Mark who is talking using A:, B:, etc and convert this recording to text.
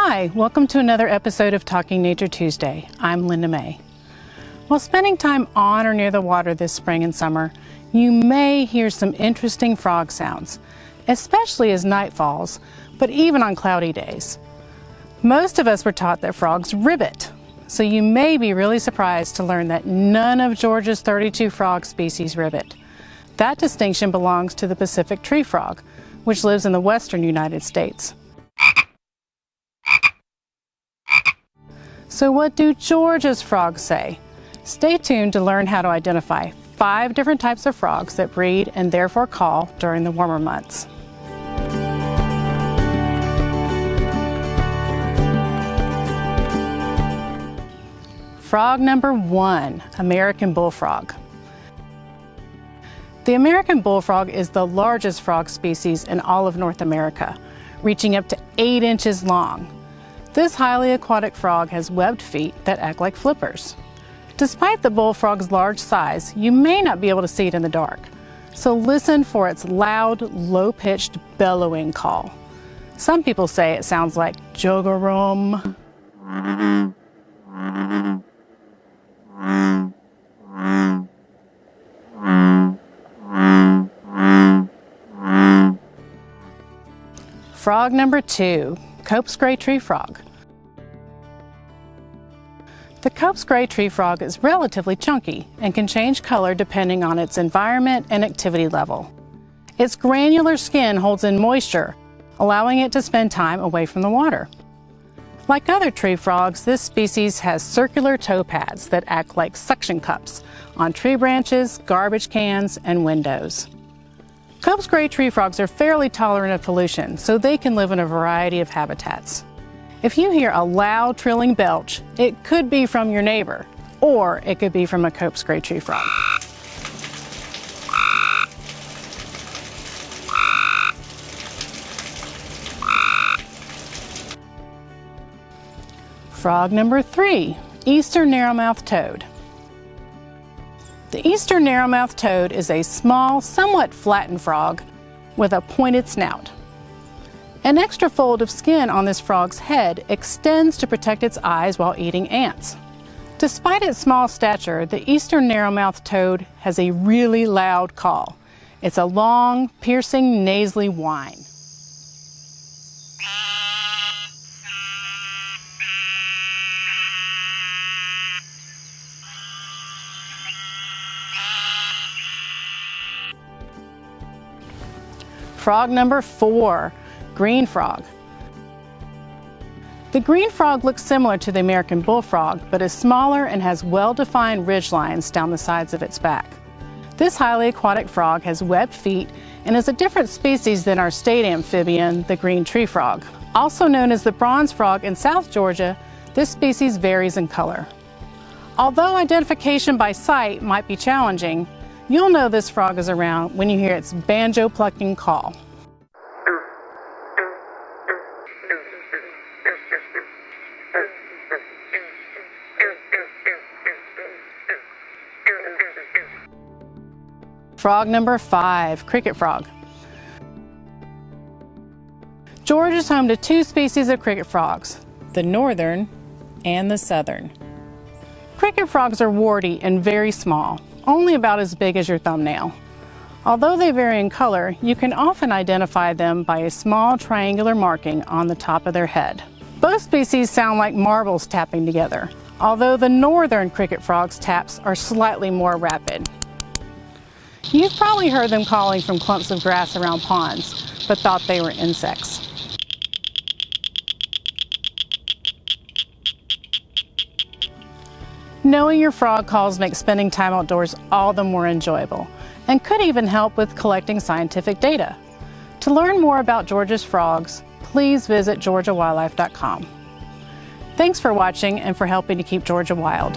A: Hi, welcome to another episode of Talking Nature Tuesday. I'm Linda May. While spending time on or near the water this spring and summer, you may hear some interesting frog sounds, especially as night falls, but even on cloudy days. Most of us were taught that frogs ribbit, so you may be really surprised to learn that none of Georgia's 32 frog species ribbit. That distinction belongs to the Pacific tree frog, which lives in the western United States. So what do Georgia's frogs say? Stay tuned to learn how to identify 5 different types of frogs that breed and therefore call during the warmer months. Frog number 1, American bullfrog. The American bullfrog is the largest frog species in all of North America, reaching up to 8 inches long. This highly aquatic frog has webbed feet that act like flippers. Despite the bullfrog's large size, you may not be able to see it in the dark. So listen for its loud, low-pitched bellowing call. Some people say it sounds like jogarum. Frog number 2, Cope's gray tree frog. The Cope's gray tree frog is relatively chunky and can change color depending on its environment and activity level. Its granular skin holds in moisture, allowing it to spend time away from the water. Like other tree frogs, this species has circular toe pads that act like suction cups on tree branches, garbage cans, and windows. Cope's gray tree frogs are fairly tolerant of pollution, so they can live in a variety of habitats. If you hear a loud trilling belch, it could be from your neighbor, or it could be from a Cope's gray tree frog. Frog number 3, Eastern narrowmouth toad. The eastern narrowmouth toad is a small, somewhat flattened frog with a pointed snout. An extra fold of skin on this frog's head extends to protect its eyes while eating ants. Despite its small stature, the eastern narrowmouth toad has a really loud call. It's a long, piercing, nasally whine. Frog number 4, green frog. The green frog looks similar to the American bullfrog, but is smaller and has well-defined ridge lines down the sides of its back. This highly aquatic frog has webbed feet and is a different species than our state amphibian, the green tree frog. Also known as the bronze frog in South Georgia, this species varies in color. Although identification by sight might be challenging, you'll know this frog is around when you hear its banjo-plucking call. Frog number 5, cricket frog. Georgia is home to 2 species of cricket frogs, the northern and the southern. Cricket frogs are warty and very small, only about as big as your thumbnail. Although they vary in color, you can often identify them by a small triangular marking on the top of their head. Both species sound like marbles tapping together, although the northern cricket frog's taps are slightly more rapid. You've probably heard them calling from clumps of grass around ponds, but thought they were insects. Knowing your frog calls makes spending time outdoors all the more enjoyable, and could even help with collecting scientific data. To learn more about Georgia's frogs, please visit georgiawildlife.com. Thanks for watching and for helping to keep Georgia wild.